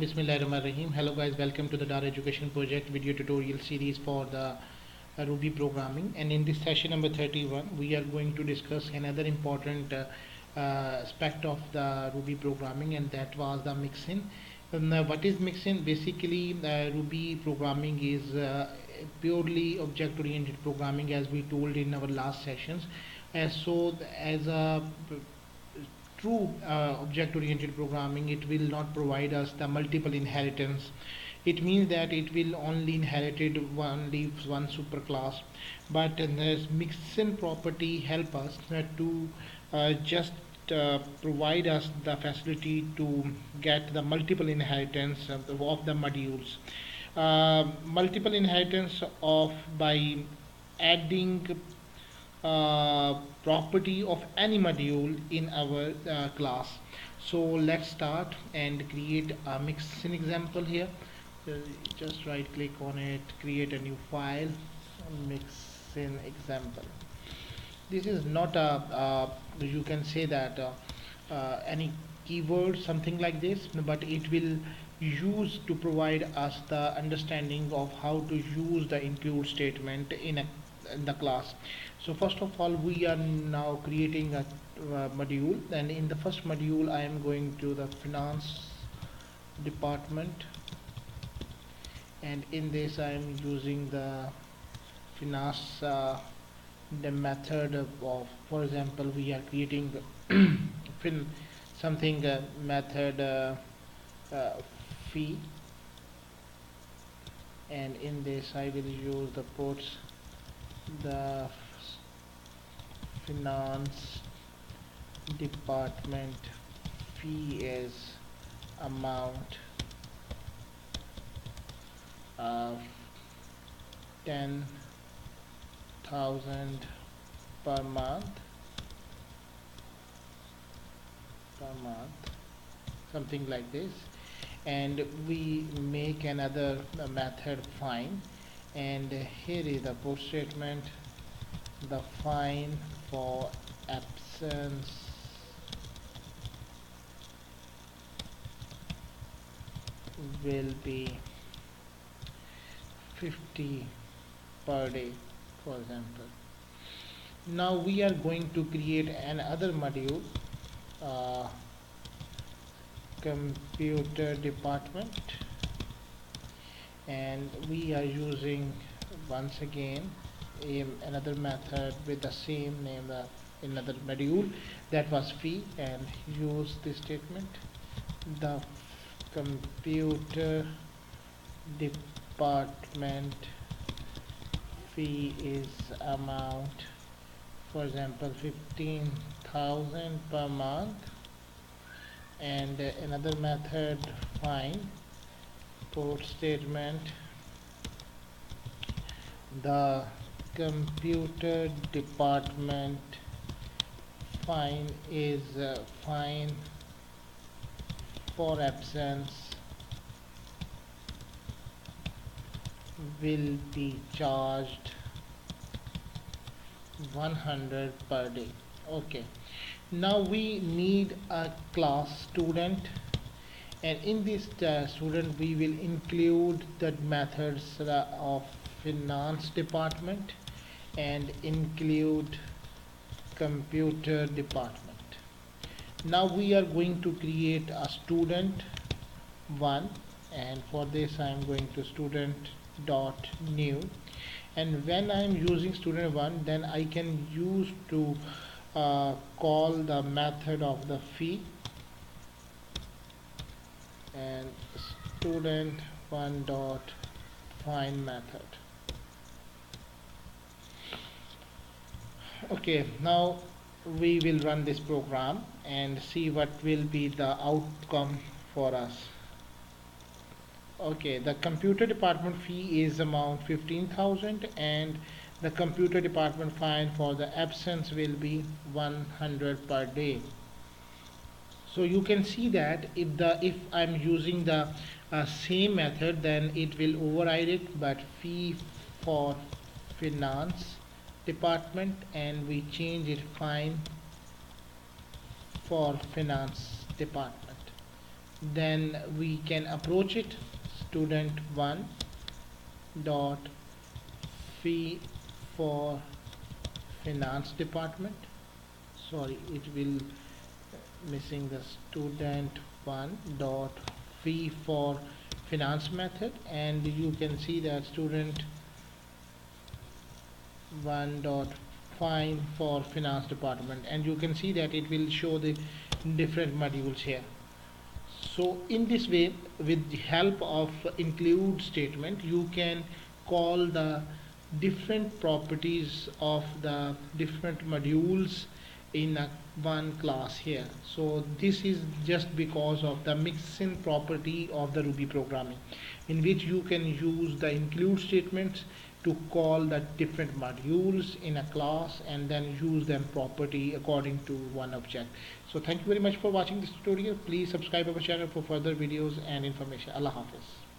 Bismillahirrahmanirrahim. Hello guys, welcome to the Dara Education Project video tutorial series for the Ruby programming. And in this session number 31, we are going to discuss another important aspect of the Ruby programming, and that was the mixin. What is mixin? Basically, Ruby programming is purely object-oriented programming, as we told in our last sessions. As a true object-oriented programming, it will not provide us the multiple inheritance. It means that it will only inherited only one superclass, but this mixin property help us to just provide us the facility to get the multiple inheritance of the modules. Multiple inheritance of by adding property of any module in our class. So let's start and create a mixin example here. uh, just right click on it, create a new file, mixin example. This is not you can say that any keyword something like this, but it will use to provide us the understanding of how to use the include statement in the class. So first of all, we are now creating a module, and in the first module I am going to the finance department, and in this I am using the finance the method of, for example, we are creating fin something method uh, fee, and in this I will use the puts the finance department fee is amount of 10,000 per month, something like this. And we make another method fine, and here is the put statement. The fine for absence will be 50 per day, for example. Now we are going to create another module, uh, computer department, and we are using once again another method with the same name, another module that was fee, and use this statement. The computer department fee is amount, for example, 15,000 per month. And another method find put statement. The computer department fine is fine for absence will be charged 100 per day. Okay, now we need a class student, and in this student we will include the methods of finance department and include computer department. Now we are going to create a student one, and for this I am going to student dot new, and when I am using student one, then I can use to call the method of the fee and student one dot find method. Okay, now we will run this program and see what will be the outcome for us. Okay, the computer department fee is amount 15,000, and the computer department fine for the absence will be 100 per day. So you can see that if I'm using the same method, then it will override it, but fee for finance department, and we change it fine for finance department. then we can approach it. Student 1 dot fee for finance department. Sorry, it will missing the student 1 dot fee for finance method, and you can see that student 1 dot fine for finance department, and you can see that it will show the different modules here. So in this way, with the help of include statement, you can call the different properties of the different modules in one class here. So this is just because of the mixin property of the Ruby programming, in which you can use the include statements to call the different modules in a class and then use them property according to one object. So thank you very much for watching this tutorial. Please subscribe our channel for further videos and information. Allah Hafiz.